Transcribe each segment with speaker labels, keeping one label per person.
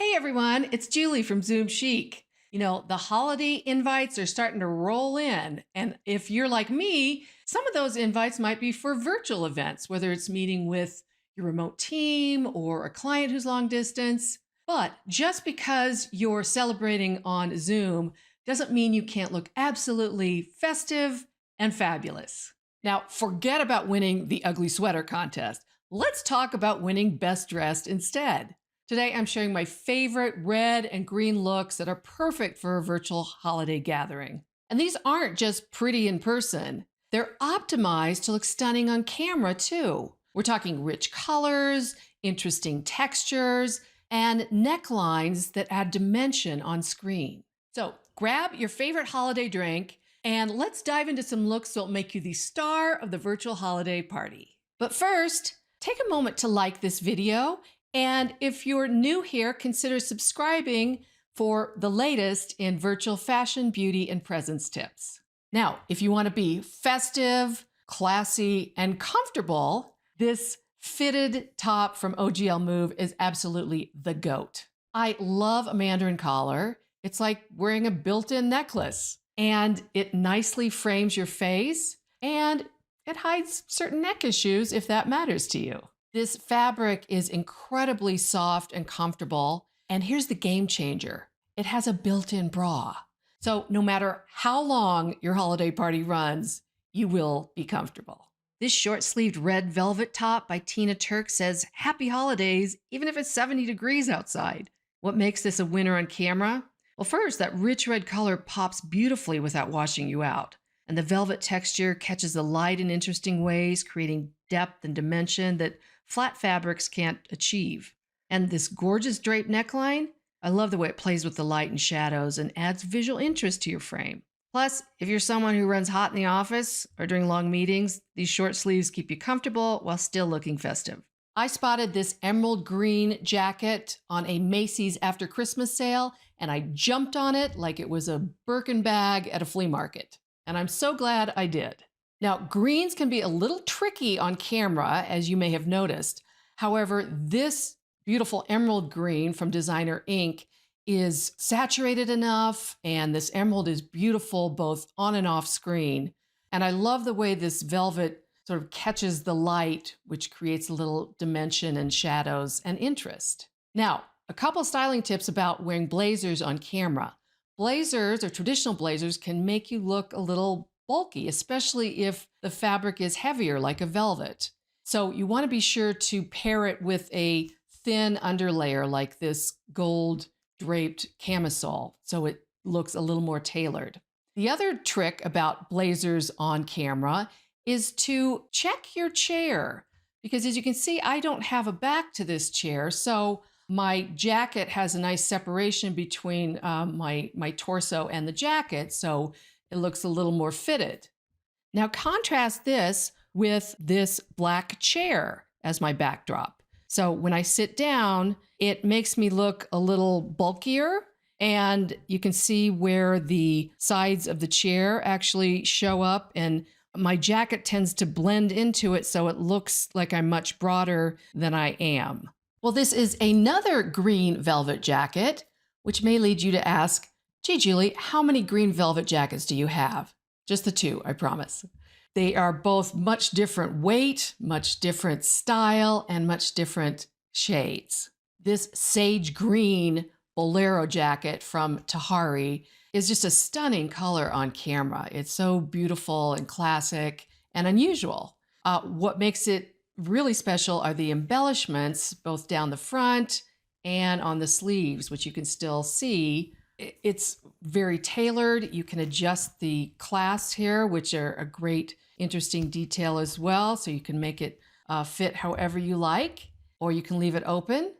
Speaker 1: Hey everyone, it's Julie from Zoom Chic. The holiday invites are starting to roll in. And if you're like me, some of those invites might be for virtual events, whether it's meeting with your remote team or a client who's long distance. But just because you're celebrating on Zoom doesn't mean you can't look absolutely festive and fabulous. Now, forget about winning the ugly sweater contest. Let's talk about winning best dressed instead. Today, I'm sharing my favorite red and green looks that are perfect for a virtual holiday gathering. And these aren't just pretty in person. They're optimized to look stunning on camera, too. We're talking rich colors, interesting textures, and necklines that add dimension on screen. So grab your favorite holiday drink and let's dive into some looks that'll make you the star of the virtual holiday party. But first, take a moment to like this video. And if you're new here, consider subscribing for the latest in virtual fashion, beauty, and presence tips. Now, if you want to be festive, classy, and comfortable, this fitted top from OGL Move is absolutely the GOAT. I love a mandarin collar. It's like wearing a built-in necklace, and it nicely frames your face, and it hides certain neck issues if that matters to you. This fabric is incredibly soft and comfortable. And here's the game changer. It has a built-in bra. So no matter how long your holiday party runs, you will be comfortable. This short-sleeved red velvet top by Tina Turk says, "Happy holidays, even if it's 70 degrees outside." What makes this a winner on camera? Well, first, that rich red color pops beautifully without washing you out. And the velvet texture catches the light in interesting ways, creating depth and dimension that flat fabrics can't achieve. And this gorgeous drape neckline, I love the way it plays with the light and shadows and adds visual interest to your frame. Plus, if you're someone who runs hot in the office or during long meetings, these short sleeves keep you comfortable while still looking festive. I spotted this emerald green jacket on a Macy's after Christmas sale, and I jumped on it like it was a Birkin bag at a flea market. And I'm so glad I did. Now, greens can be a little tricky on camera, as you may have noticed. However, this beautiful emerald green from Designer Inc. is saturated enough, and this emerald is beautiful both on and off screen. And I love the way this velvet sort of catches the light, which creates a little dimension and shadows and interest. Now, a couple styling tips about wearing blazers on camera. Blazers or traditional blazers can make you look a little bulky, especially if the fabric is heavier like a velvet. So you want to be sure to pair it with a thin underlayer like this gold draped camisole so it looks a little more tailored. The other trick about blazers on camera is to check your chair, because as you can see, I don't have a back to this chair, so my jacket has a nice separation between my torso and the jacket, so it looks a little more fitted. Now contrast this with this black chair as my backdrop. So when I sit down, it makes me look a little bulkier, and you can see where the sides of the chair actually show up, and my jacket tends to blend into it so it looks like I'm much broader than I am. Well, this is another green velvet jacket, which may lead you to ask, "Gee, Julie, how many green velvet jackets do you have?" Just the two, I promise. They are both much different weight, much different style, and much different shades. This sage green bolero jacket from Tahari is just a stunning color on camera. It's so beautiful and classic and unusual. What makes it really special are the embellishments, both down the front and on the sleeves, which you can still see. It's very tailored. You can adjust the clasps here, which are a great, interesting detail as well. So you can make it fit however you like, or you can leave it open.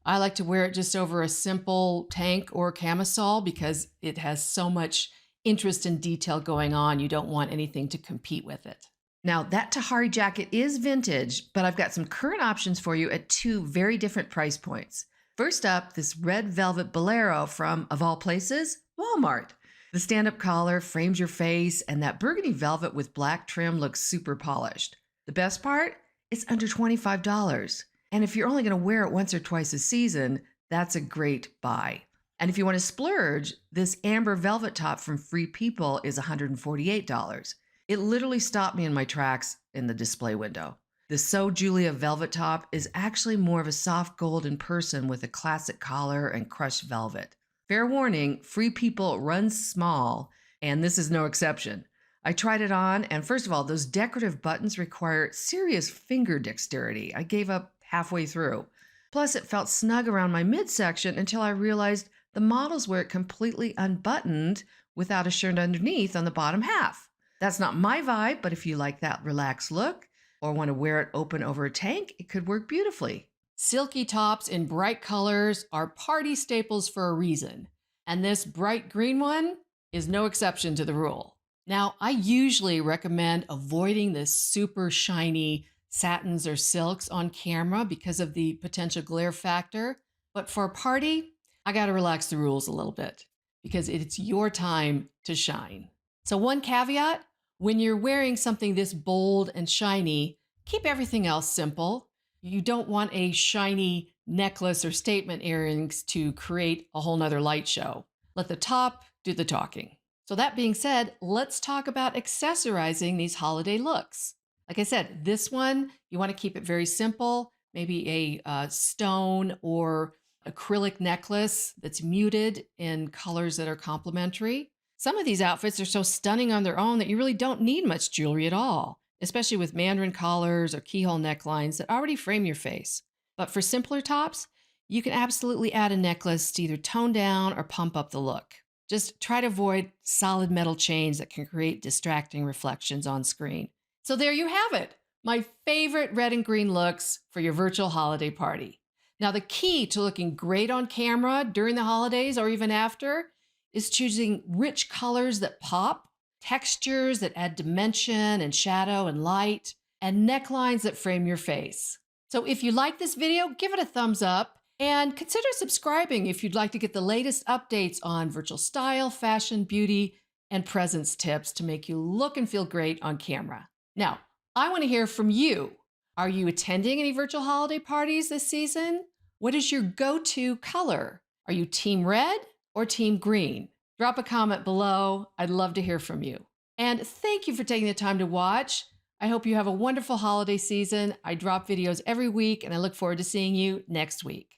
Speaker 1: I like to wear it just over a simple tank or camisole because it has so much interest and detail going on. You don't want anything to compete with it. Now, that Tahari jacket is vintage, but I've got some current options for you at two very different price points. First up, this red velvet bolero from, of all places, Walmart. The stand-up collar frames your face, and that burgundy velvet with black trim looks super polished. The best part? It's under $25. And if you're only going to wear it once or twice a season, That's a great buy. And if you want to splurge, this amber velvet top from Free People is $148. It literally stopped me in my tracks in the display window. The So Julia velvet top is actually more of a soft gold in person with a classic collar and crushed velvet. Fair warning, Free People runs small, and this is no exception. I tried it on, and first of all, those decorative buttons require serious finger dexterity. I gave up halfway through. Plus, it felt snug around my midsection until I realized the models wear it completely unbuttoned without a shirt underneath on the bottom half. That's not my vibe, but if you like that relaxed look or want to wear it open over a tank, it could work beautifully. Silky tops in bright colors are party staples for a reason, and this bright green one is no exception to the rule. Now, I usually recommend avoiding the super shiny satins or silks on camera because of the potential glare factor, but for a party, I got to relax the rules a little bit because it's your time to shine. So one caveat, when you're wearing something this bold and shiny, keep everything else simple. You don't want a shiny necklace or statement earrings to create a whole nother light show. Let the top do the talking. So that being said, let's talk about accessorizing these holiday looks. Like I said, this one, you want to keep it very simple, maybe a stone or acrylic necklace that's muted in colors that are complementary. Some of these outfits are so stunning on their own that you really don't need much jewelry at all, especially with mandarin collars or keyhole necklines that already frame your face. But for simpler tops, you can absolutely add a necklace to either tone down or pump up the look. Just try to avoid solid metal chains that can create distracting reflections on screen. So there you have it, my favorite red and green looks for your virtual holiday party. Now, the key to looking great on camera during the holidays or even after is choosing rich colors that pop, textures that add dimension and shadow and light, and necklines that frame your face. So if you like this video, give it a thumbs up and consider subscribing if you'd like to get the latest updates on virtual style, fashion, beauty, and presence tips to make you look and feel great on camera. Now, I want to hear from you. Are you attending any virtual holiday parties this season? What is your go-to color? Are you team red or team green? Drop a comment below. I'd love to hear from you. And thank you for taking the time to watch. I hope you have a wonderful holiday season. I drop videos every week, and I look forward to seeing you next week.